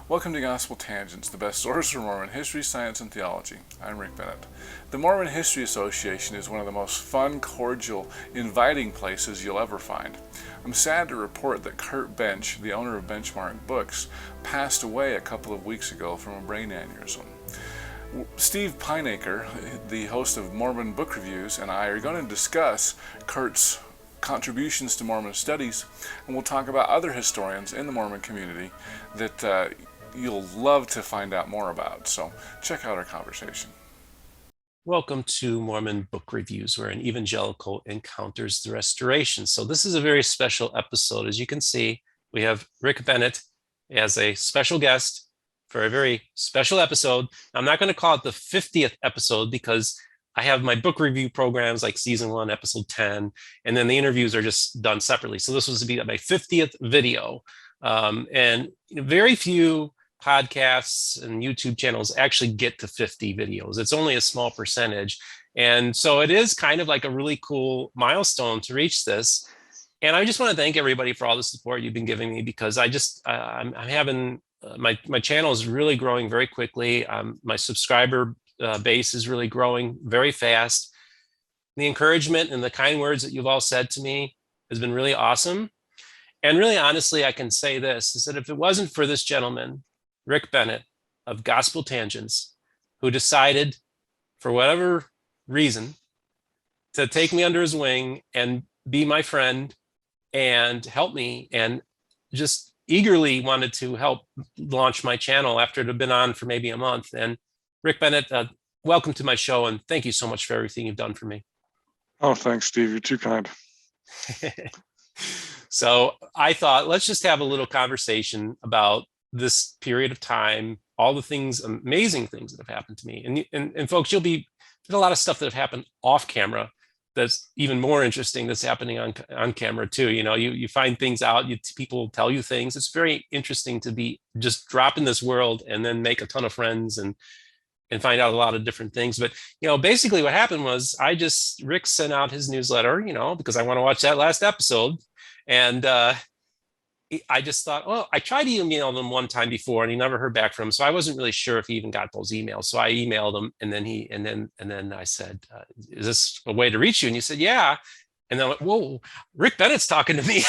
Welcome to Gospel Tangents, the best source for Mormon history, science, and theology. I'm Rick Bennett. The Mormon History Association is one of the most fun, cordial, inviting places you'll ever find. I'm sad to report that Curt Bench, the owner of Benchmark Books, passed away a couple of weeks ago from a brain aneurysm. Steve Pynakker, the host of Mormon Book Reviews, and I are going to discuss Curt's contributions to Mormon studies, and we'll talk about other historians in the Mormon community that you'll love to find out more about. So check out our conversation. Welcome to Mormon Book Reviews, where an evangelical encounters the restoration. So this is a very special episode. As you can see, we have Rick Bennett as a special guest for a very special episode. I'm not going to call it the 50th episode because I have my book review programs like season 1, episode 10, and then the interviews are just done separately. So this was to be my 50th video. And very few podcasts and YouTube channels actually get to 50 videos. It's only a small percentage. And so it is kind of like a really cool milestone to reach this. And I just want to thank everybody for all the support you've been giving me, because I'm having my channel is really growing very quickly. My subscriber base is really growing very fast. The encouragement and the kind words that you've all said to me has been really awesome. And really, honestly, I can say this, is that if it wasn't for this gentleman, Rick Bennett of Gospel Tangents, who decided, for whatever reason, to take me under his wing and be my friend and help me, and just eagerly wanted to help launch my channel after it had been on for maybe a month. And Rick Bennett, welcome to my show, and thank you so much for everything you've done for me. Oh, thanks, Steve. You're too kind. So I thought, let's just have a little conversation about this period of time, all the things, amazing things that have happened to me. And folks, there's a lot of stuff that have happened off camera that's even more interesting that's happening on camera too. You find things out, people tell you things. It's very interesting to be just drop in this world and then make a ton of friends and find out a lot of different things. But, basically what happened was Rick sent out his newsletter, because I want to watch that last episode. And I just thought, well, I tried to email them one time before and he never heard back from him. So I wasn't really sure if he even got those emails. So I emailed him, and then I said, is this a way to reach you? And he said, yeah. And then I went, whoa, Rick Bennett's talking to me.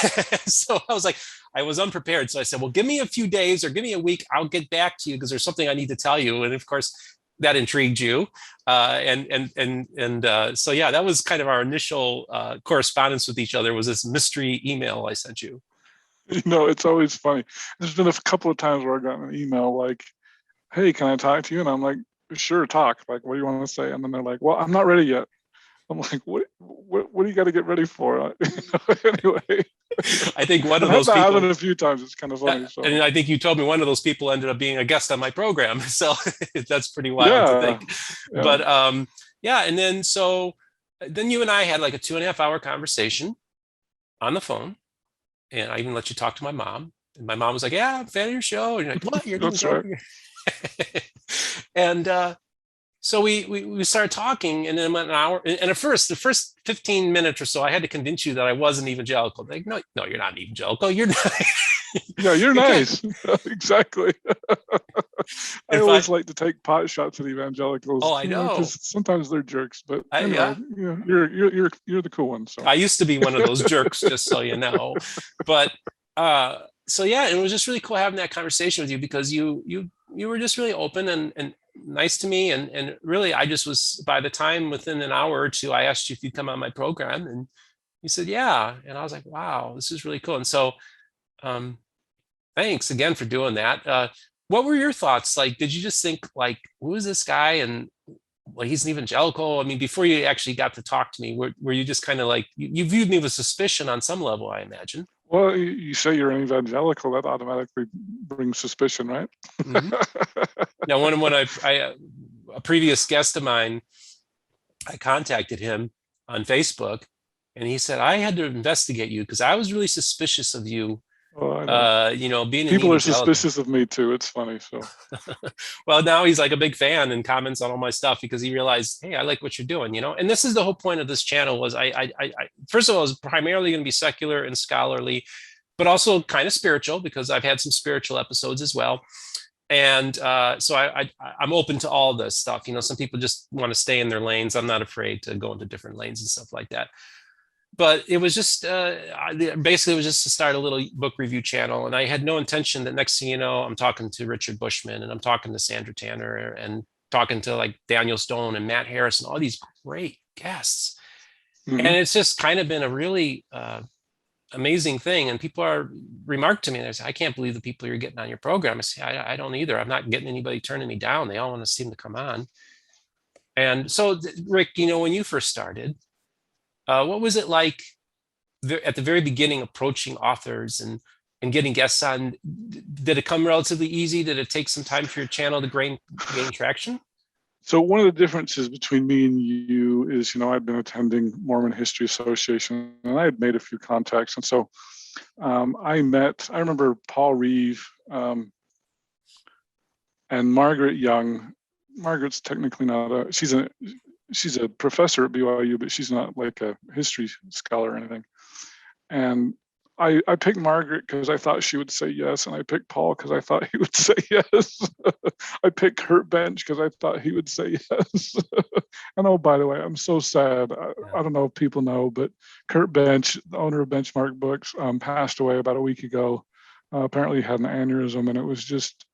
So I was like, I was unprepared. So I said, well, give me a few days or give me a week. I'll get back to you because there's something I need to tell you. And of course, that intrigued you. So yeah, that was kind of our initial correspondence with each other, was this mystery email I sent you. It's always funny. There's been a couple of times where I got an email like, hey, can I talk to you? And I'm like, sure, talk. Like, what do you want to say? And then they're like, well, I'm not ready yet. I'm like, what do you got to get ready for? Anyway. I think one of those people happened a few times. It's kind of funny. So. And I think you told me one of those people ended up being a guest on my program. So that's pretty wild to think. Yeah. But and then you and I had like a 2.5 hour conversation on the phone. And I even let you talk to my mom. And my mom was like, yeah, I'm a fan of your show. And you're like, what? You're doing something? And so we started talking, and then an hour. And at first, the first 15 minutes or so, I had to convince you that I wasn't evangelical. Like, no, you're not evangelical. You're not. Yeah, you're nice. Exactly. I always like to take pot shots at evangelicals. Oh, I know. Because sometimes they're jerks, but you're the cool one. So I used to be one of those jerks, just so you know. But so yeah, it was just really cool having that conversation with you, because you were just really open and nice to me, and really I just was, by the time within an hour or two, I asked you if you'd come on my program, and you said yeah, and I was like, wow, this is really cool. And so thanks again for doing that. What were your thoughts? Like, did you just think like, who is this guy? And well, he's an evangelical. I mean, before you actually got to talk to me, were you just kind of like, you viewed me with suspicion on some level, I imagine? Well, you say you're an evangelical, that automatically brings suspicion, right? Mm-hmm. Now, when a previous guest of mine, I contacted him on Facebook, and he said, I had to investigate you because I was really suspicious of you. Being people are suspicious of me too. It's funny. So, well, now he's like a big fan and comments on all my stuff because he realized, hey, I like what you're doing, And this is the whole point of this channel. Was I first of all, is primarily going to be secular and scholarly, but also kind of spiritual, because I've had some spiritual episodes as well. And so I'm open to all this stuff. Some people just want to stay in their lanes. I'm not afraid to go into different lanes and stuff like that. But it was just basically it was just to start a little book review channel, and I had no intention that next thing you know, I'm talking to Richard Bushman, and I'm talking to Sandra Tanner, and talking to like Daniel Stone and Matt Harris and all these great guests. Mhm. And it's just kind of been a really amazing thing. And people are remarked to me, they say, I can't believe the people you're getting on your program. I say, I don't either. I'm not getting anybody turning me down. They all want to seem to come on. And so, Rick, when you first started, what was it like at the very beginning approaching authors and getting guests on? Did it come relatively easy? Did it take some time for your channel to gain traction? So one of the differences between me and you is, I've been attending Mormon History Association, and I had made a few contacts. And so I remember Paul Reeve and Margaret Young. Margaret's technically not she's a professor at BYU, but she's not like a history scholar or anything. And I picked Margaret because I thought she would say yes, and I picked Paul because I thought he would say yes. I picked Curt Bench because I thought he would say yes. And oh, by the way, I'm so sad. I don't know if people know, but Curt Bench, the owner of Benchmark Books, passed away about a week ago. Apparently he had an aneurysm, and it was just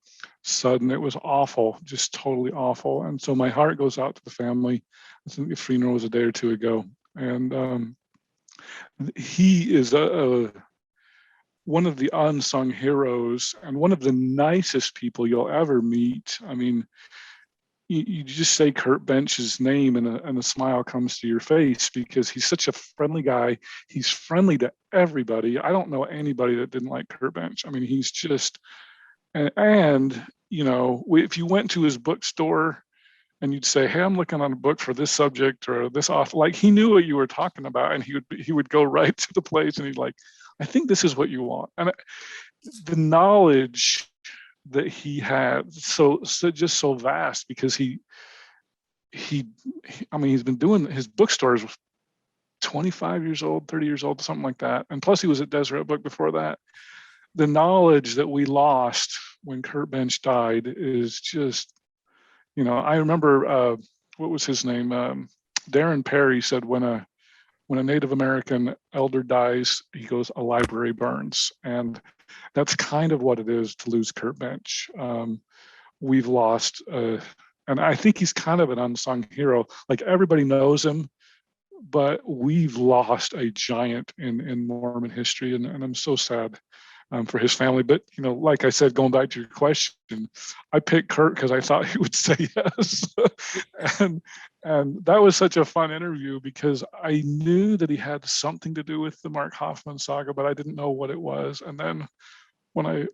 sudden. It was awful, just totally awful. And so my heart goes out to the family. I think the funeral was a day or two ago. And he is one of the unsung heroes and one of the nicest people you'll ever meet. I mean, you just say Curt Bench's name and a smile comes to your face because he's such a friendly guy. He's friendly to everybody. I don't know anybody that didn't like Curt Bench. I mean, he's just, and if you went to his bookstore and you'd say, hey, I'm looking on a book for this subject or this author, like he knew what you were talking about, and he would go right to the place, and he'd like, I think this is what you want. And the knowledge that he had, so just so vast, because he's been doing his bookstores 25 years old, 30 years old, something like that. And plus he was at Deseret Book before that. The knowledge that we lost when Curt Bench died is just, I remember, what was his name? Darren Perry said when a Native American elder dies, he goes, a library burns. And that's kind of what it is to lose Curt Bench. We've lost, and I think he's kind of an unsung hero. Like everybody knows him, but we've lost a giant in Mormon history. And I'm so sad for his family. But, like I said, going back to your question, I picked Curt because I thought he would say yes. And that was such a fun interview because I knew that he had something to do with the Mark Hoffman saga, but I didn't know what it was. And then when I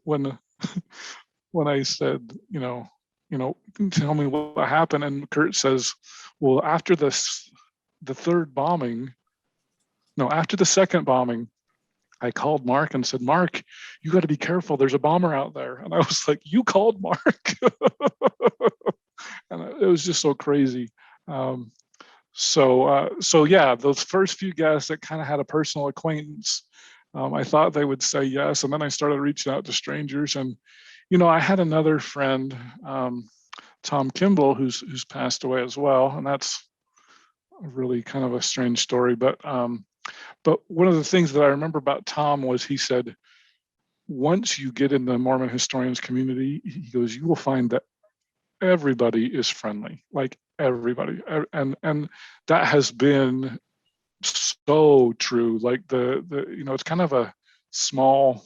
said, tell me what happened, and Curt says, well, after the second bombing, I called Mark and said, Mark, you got to be careful. There's a bomber out there. And I was like, you called Mark? And it was just so crazy. So yeah, those first few guests that kind of had a personal acquaintance, I thought they would say yes. And then I started reaching out to strangers. And, I had another friend, Tom Kimball, who's passed away as well. And that's really kind of a strange story. But one of the things that I remember about Tom was he said, once you get in the Mormon historians community, he goes, you will find that everybody is friendly, like everybody. And that has been so true. Like it's kind of a small,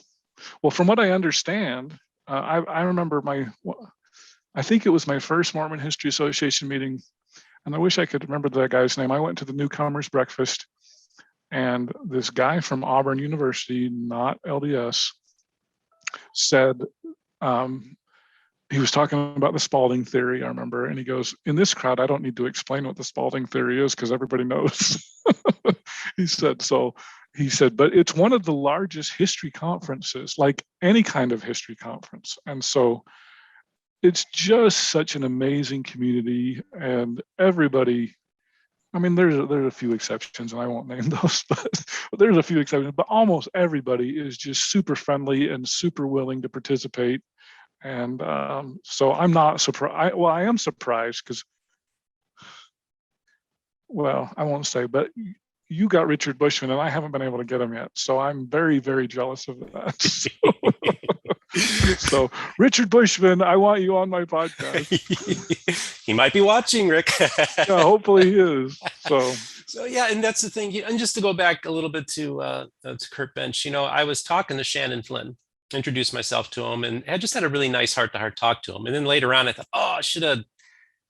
well, from what I understand, I remember I think it was my first Mormon History Association meeting, and I wish I could remember that guy's name. I went to the newcomers breakfast, and this guy from Auburn University, not LDS, said, he was talking about the Spalding theory, I remember, and he goes, in this crowd, I don't need to explain what the Spalding theory is because everybody knows. He said, but it's one of the largest history conferences, like any kind of history conference. And so it's just such an amazing community, and everybody, there's a few exceptions, and I won't name those, but there's a few exceptions, but almost everybody is just super friendly and super willing to participate. And so I'm not surprised. Well, I am surprised because, well, I won't say, but you got Richard Bushman and I haven't been able to get him yet. So I'm very, very jealous of that. So Richard Bushman, I want you on my podcast. He might be watching, Rick. Yeah, hopefully he is. So yeah, and that's the thing. And just to go back a little bit to Curt Bench, I was talking to Shannon Flynn, introduced myself to him, and I just had a really nice heart-to-heart talk to him. And then later on, I thought, oh, I should have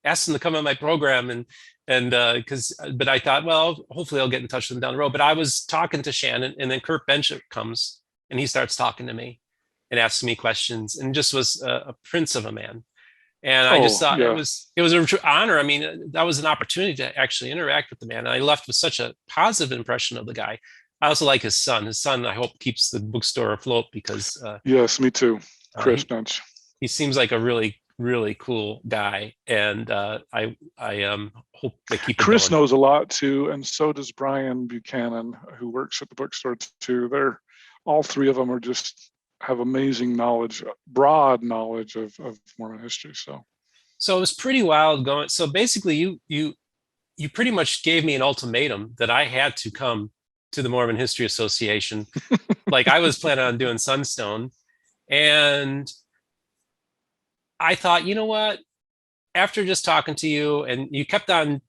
asked him to come on my program, but I thought, well, hopefully I'll get in touch with him down the road. But I was talking to Shannon, and then Curt Bench comes and he starts talking to me and asks me questions, and just was a prince of a man. And I just thought it was an honor. I mean, that was an opportunity to actually interact with the man. And I left with such a positive impression of the guy. I also like his son. His son, I hope, keeps the bookstore afloat because yes, me too. Chris Bench. He seems like a really, really cool guy, and I hope they keep it Chris going. knows a lot too, and so does Brian Buchanan, who works at the bookstore too. They're all three of them are just have amazing knowledge, broad knowledge of Mormon history. So it was pretty wild going. So basically, you pretty much gave me an ultimatum that I had to come to the Mormon History Association. Like I was planning on doing Sunstone, and I thought, you know what? After just talking to you, and you kept on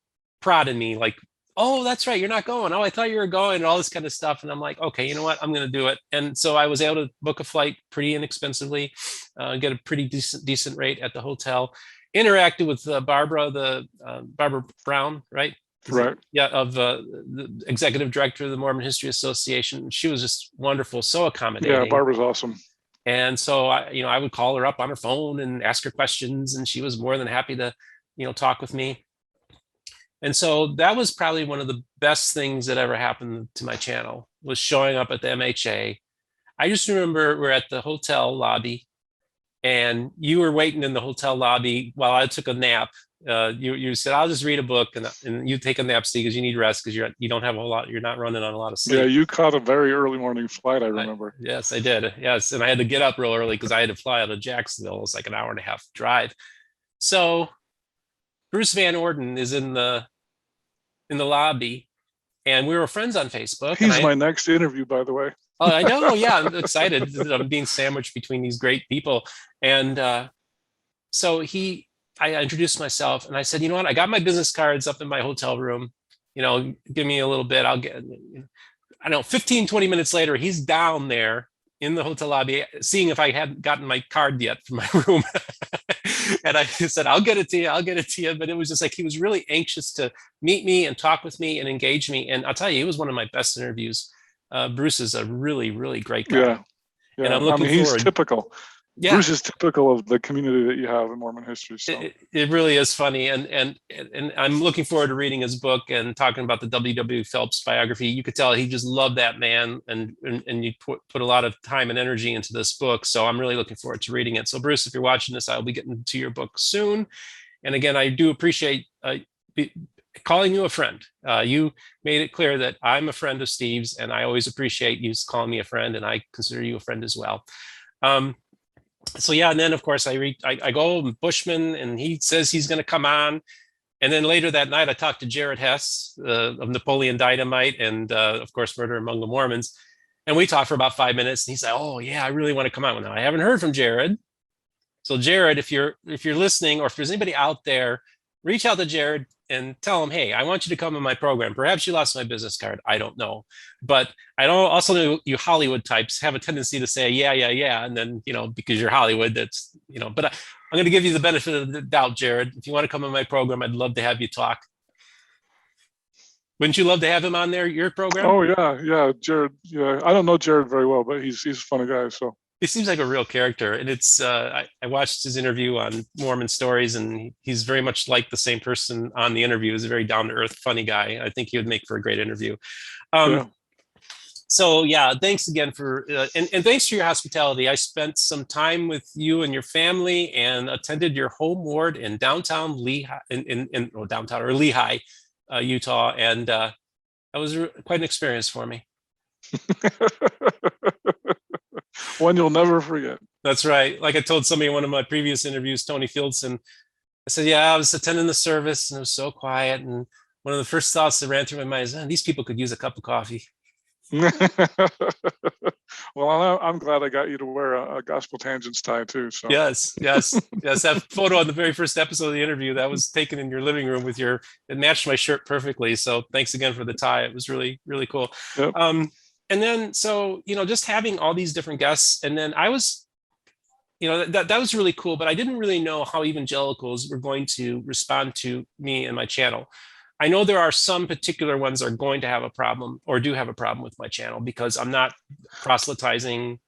prodding me, like, oh, that's right, you're not going. Oh, I thought you were going, and all this kind of stuff. And I'm like, okay, you know what? I'm going to do it. And so I was able to book a flight pretty inexpensively, get a pretty decent rate at the hotel. Interacted with Barbara Brown, right? Right. Yeah, of the executive director of the Mormon History Association. She was just wonderful, so accommodating. Yeah, Barbara's awesome. And so I would call her up on her phone and ask her questions, and she was more than happy to, talk with me. And so that was probably one of the best things that ever happened to my channel, was showing up at the MHA. I just remember we're at the hotel lobby, and you were waiting in the hotel lobby while I took a nap. You said, I'll just read a book, and you take a nap, Steve, because you need rest, because you don't have a whole lot, you're not running on a lot of sleep. Yeah, you caught a very early morning flight, I remember. Yes, I did. Yes, and I had to get up real early because I had to fly out of Jacksonville. It was like an hour and a half drive. So Bruce Van Orden is in the lobby, and we were friends on Facebook. He's my next interview, by the way. Oh, I know. Yeah, I'm excited. I'm being sandwiched between these great people. And so I introduced myself, and I said, you know what? I got my business cards up in my hotel room. Give me a little bit. I'll get, I don't know, 15, 20 minutes later, he's down there in the hotel lobby, seeing if I hadn't gotten my card yet from my room. And I said, I'll get it to you. But it was just like, he was really anxious to meet me and talk with me and engage me. And I'll tell you, it was one of my best interviews. Bruce is a really, really great guy. Yeah. And I'm looking forward. He's typical. Yeah. Bruce is typical of the community that you have in Mormon history. So. It really is funny, and I'm looking forward to reading his book and talking about the W.W. Phelps biography. You could tell he just loved that man, and you put a lot of time and energy into this book. So I'm really looking forward to reading it. So Bruce, if you're watching this, I'll be getting to your book soon. And again, I do appreciate calling you a friend. You made it clear that I'm a friend of Steve's, and I always appreciate you calling me a friend, and I consider you a friend as well. So yeah, and then of course I go to Bushman, and he says he's going to come on, and then later that night I talked to Jared Hess of Napoleon Dynamite and of course Murder Among the Mormons, and we talked for about 5 minutes, and he said, "Oh yeah, I really want to come on." Now I haven't heard from Jared, so Jared, if you're listening, or if there's anybody out there, reach out to Jared and tell him, hey, I want you to come on my program. Perhaps you lost my business card. I don't know. But I don't also know you Hollywood types have a tendency to say, yeah. And then, because you're Hollywood, that's, but I'm going to give you the benefit of the doubt, Jared. If you want to come on my program, I'd love to have you talk. Wouldn't you love to have him on your program? Oh, yeah. Jared. Yeah. I don't know Jared very well, but he's a funny guy. So. He seems like a real character, and it's I watched his interview on Mormon Stories, and he's very much like the same person on the interview. He's a very down-to-earth, funny guy. I think he would make for a great interview. So yeah, thanks again for and thanks for your hospitality. I spent some time with you and your family, and attended your home ward in downtown Lehigh, downtown or Lehigh, Utah, and that was quite an experience for me. One you'll never forget. That's right. Like I told somebody in one of my previous interviews, Tony Fieldson, I said, yeah, I was attending the service and it was so quiet. And one of the first thoughts that ran through my mind is, these people could use a cup of coffee. Well, I'm glad I got you to wear a Gospel Tangents tie too. So Yes. That photo on the very first episode of the interview that was taken in your living room it matched my shirt perfectly. So thanks again for the tie. It was really, really cool. Yep. And then, so, just having all these different guests, and then I was, that was really cool, but I didn't really know how evangelicals were going to respond to me and my channel. I know there are some particular ones that are going to have a problem or do have a problem with my channel because I'm not proselytizing.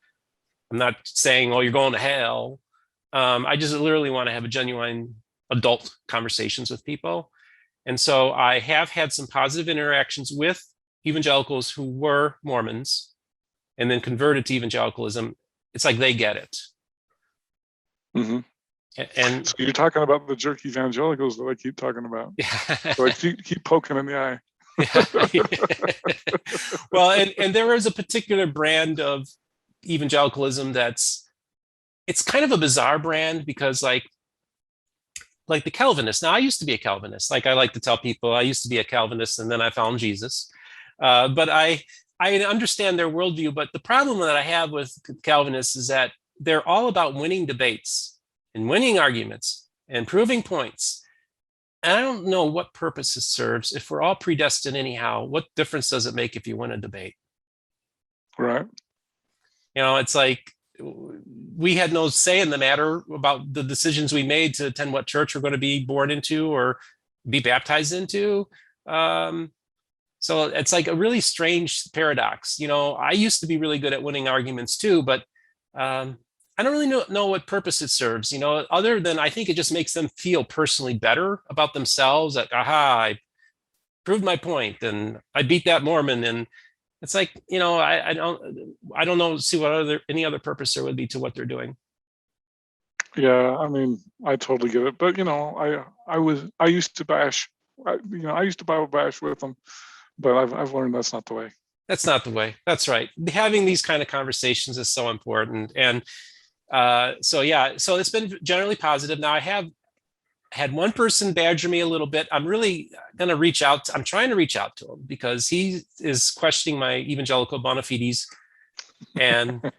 I'm not saying, oh, you're going to hell. I just literally want to have a genuine adult conversations with people. And so I have had some positive interactions with evangelicals who were Mormons and then converted to evangelicalism. It's like they get it. Mm-hmm. And so you're talking about the jerk evangelicals that I keep talking about. Yeah. So I keep poking in the eye. Yeah. Well, and there is a particular brand of evangelicalism it's kind of a bizarre brand because like the Calvinist. Now, I used to be a Calvinist. Like I like to tell people, I used to be a Calvinist and then I found Jesus. But I understand their worldview. But the problem that I have with Calvinists is that they're all about winning debates and winning arguments and proving points. And I don't know what purpose it serves. If we're all predestined anyhow, what difference does it make if you win a debate? Right. It's like we had no say in the matter about the decisions we made to attend what church we're going to be born into or be baptized into. So it's like a really strange paradox. I used to be really good at winning arguments too, but I don't really know what purpose it serves, other than I think it just makes them feel personally better about themselves. That, I proved my point and I beat that Mormon. And it's like, I don't know, see what any other purpose there would be to what they're doing. Yeah, I mean, I totally get it. But I used to bash, I used to Bible bash with them, but I've learned that's not the way. That's not the way. That's right. Having these kind of conversations is so important. And so it's been generally positive. Now I have had one person badger me a little bit. I'm really going to reach out. I'm trying to reach out to him because he is questioning my evangelical bona fides. And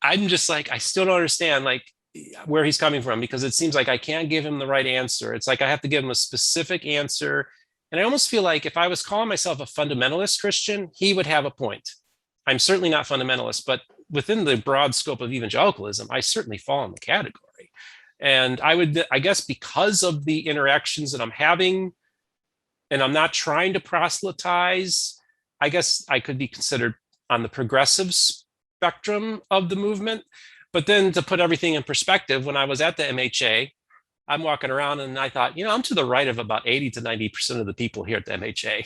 I'm just like, I still don't understand like where he's coming from because it seems like I can't give him the right answer. It's like I have to give him a specific answer. And I almost feel like if I was calling myself a fundamentalist Christian, he would have a point. I'm certainly not fundamentalist, but within the broad scope of evangelicalism, I certainly fall in the category. And I guess because of the interactions that I'm having, and I'm not trying to proselytize, I guess I could be considered on the progressive spectrum of the movement. But then to put everything in perspective, when I was at the MHA, I'm walking around and I thought, I'm to the right of about 80 to 90% of the people here at the MHA.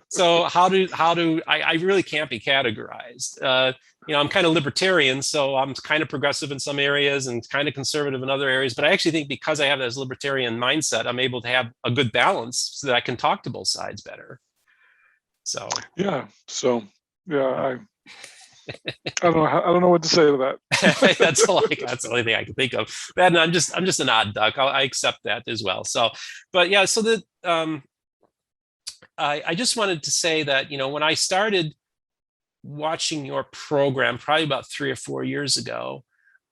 So how do I really can't be categorized. I'm kind of libertarian, so I'm kind of progressive in some areas and kind of conservative in other areas. But I actually think because I have this libertarian mindset, I'm able to have a good balance so that I can talk to both sides better. So yeah. I don't know what to say to that. that's the only thing I can think of. And I'm just an odd duck. I accept that as well. So, but yeah, so that I just wanted to say that, when I started watching your program, probably about 3 or 4 years ago,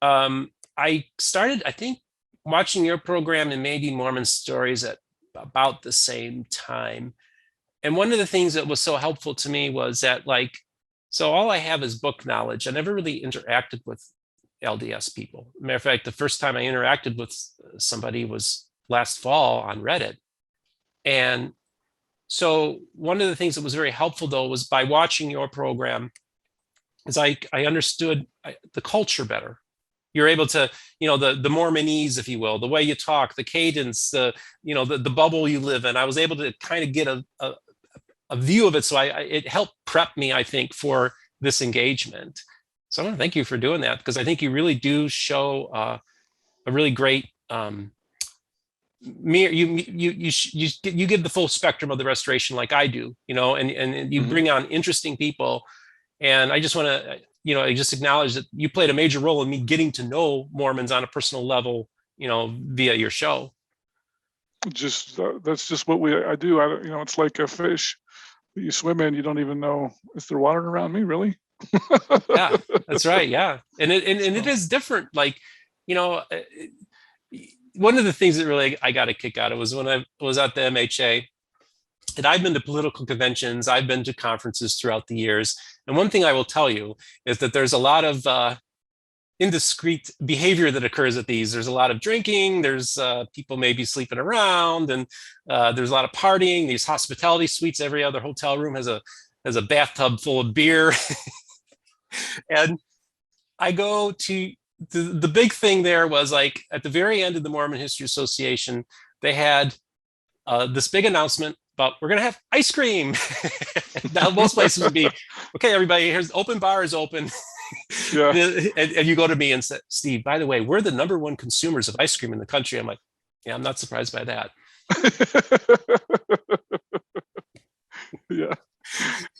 I started, I think, watching your program and maybe Mormon Stories at about the same time. And one of the things that was so helpful to me was that, so all I have is book knowledge. I never really interacted with LDS people. Matter of fact, the first time I interacted with somebody was last fall on Reddit. And so one of the things that was very helpful, though, was by watching your program, is I understood the culture better. You're able to, the Mormonese, if you will, the way you talk, the cadence, the bubble you live in. I was able to kind of get a view of it. So it helped prep me, I think, for this engagement. So I want to thank you for doing that, because I think you really do show a really great you give the full spectrum of the restoration like I do, and you bring on interesting people. And I just want to I just acknowledge that you played a major role in me getting to know Mormons on a personal level, via your show. That's just what I do. It's like a fish that you swim in. You don't even know, is there water around me, really? Yeah, that's right. Yeah, and it is different. Like, one of the things that really I got a kick out of was when I was at the MHA, and I've been to political conventions, I've been to conferences throughout the years, and one thing I will tell you is that there's a lot of indiscreet behavior that occurs at these. There's a lot of drinking, there's people maybe sleeping around, and there's a lot of partying. These hospitality suites, every other hotel room has a bathtub full of beer. And I go to the big thing there was, like, at the very end of the Mormon History Association, they had this big announcement about, we're going to have ice cream. Now most places would be, okay, everybody, here's open bar is open. Yeah. And you go to me and say, Steve, by the way, we're the #1 consumers of ice cream in the country. I'm like, yeah, I'm not surprised by that. Yeah.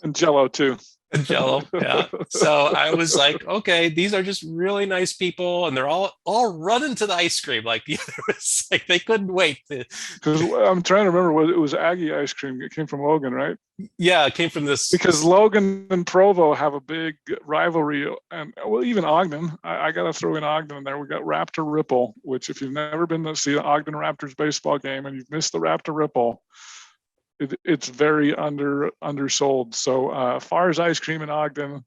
And Jell-O too. And Jell-O, yeah. So I was like, okay, these are just really nice people, and they're all running to the ice cream. Like, it was like they couldn't wait. Because I'm trying to remember what it was. Aggie ice cream. It came from Logan, right? Yeah, it came from this. Because Logan and Provo have a big rivalry, and even Ogden. I got to throw in Ogden in there. We got Raptor Ripple, which, if you've never been to see an Ogden Raptors baseball game and you've missed the Raptor Ripple, it's very undersold. So as far as ice cream in Ogden,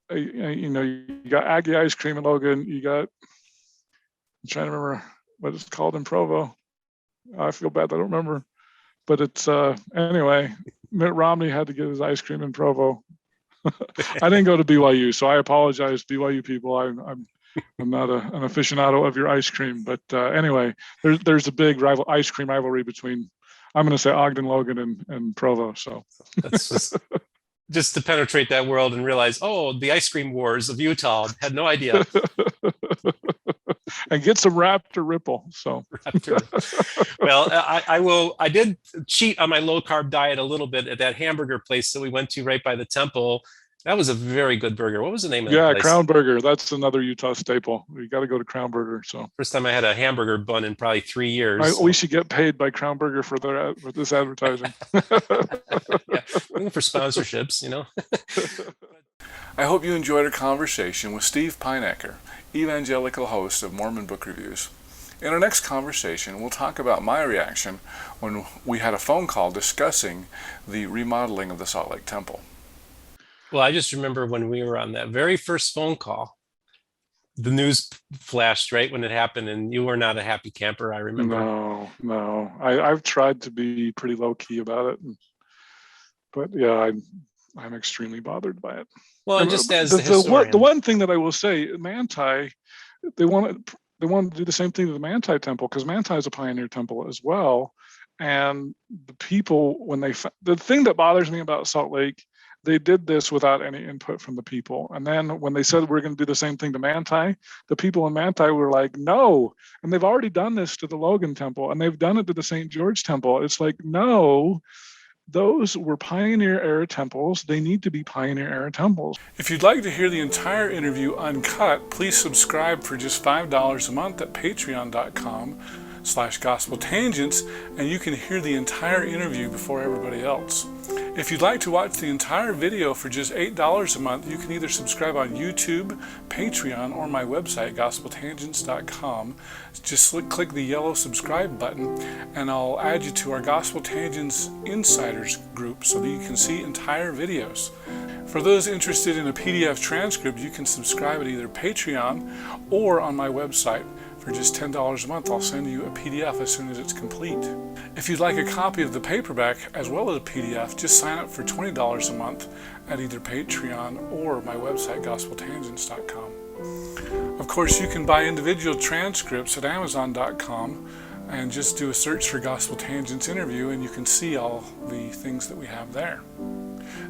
you got Aggie ice cream in Logan. You got, I'm trying to remember what it's called in Provo. I feel bad I don't remember, but it's anyway. Mitt Romney had to get his ice cream in Provo. I didn't go to BYU, so I apologize, BYU people. I'm not an aficionado of your ice cream, but anyway, there's a big ice cream rivalry between, I'm going to say, Ogden, Logan, and Provo. So that's just to penetrate that world and realize, oh, the ice cream wars of Utah. Had no idea. And get some Raptor Ripple. So Raptor. Well, I did cheat on my low carb diet a little bit at that hamburger place that we went to right by the temple. That was a very good burger. What was the name of that place? Crown Burger. That's another Utah staple. You got to go to Crown Burger. So first time I had a hamburger bun in probably 3 years. We should get paid by Crown Burger for this advertising. Yeah, looking for sponsorships, I hope you enjoyed our conversation with Steve Pynakker, Evangelical host of Mormon Book Reviews. In our next conversation, we'll talk about my reaction when we had a phone call discussing the remodeling of the Salt Lake Temple. Well, I just remember when we were on that very first phone call, the news flashed right when it happened, and you were not a happy camper, I remember. No. I've tried to be pretty low key about it, but yeah, I'm extremely bothered by it. Well, and just as the one thing that I will say, Manti, they want to do the same thing to the Manti Temple, because Manti is a pioneer temple as well. And the people, the thing that bothers me about Salt Lake, they did this without any input from the people. And then when they said we're going to do the same thing to Manti, the people in Manti were like, no. And they've already done this to the Logan Temple, and they've done it to the St. George Temple. It's like, no, those were pioneer era temples. They need to be pioneer era temples. If you'd like to hear the entire interview uncut, please subscribe for just $5 a month at patreon.com/gospeltangents, and you can hear the entire interview before everybody else. If you'd like to watch the entire video for just $8 a month, you can either subscribe on YouTube, Patreon, or my website, gospeltangents.com. Just click the yellow subscribe button, and I'll add you to our Gospel Tangents Insiders group so that you can see entire videos. For those interested in a PDF transcript, you can subscribe at either Patreon or on my website. For just $10 a month, I'll send you a PDF as soon as it's complete. If you'd like a copy of the paperback as well as a PDF, just sign up for $20 a month at either Patreon or my website, gospeltangents.com. Of course, you can buy individual transcripts at amazon.com and just do a search for Gospel Tangents interview, and you can see all the things that we have there.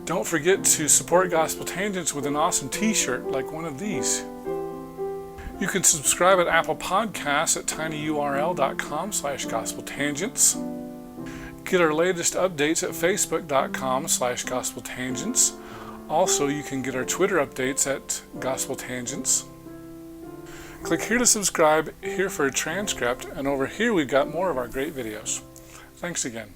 Don't forget to support Gospel Tangents with an awesome t-shirt like one of these. You can subscribe at Apple Podcasts at tinyurl.com/gospeltangents. Get our latest updates at facebook.com/gospeltangents. Also, you can get our Twitter updates at Gospel Tangents. Click here to subscribe, here for a transcript, and over here we've got more of our great videos. Thanks again.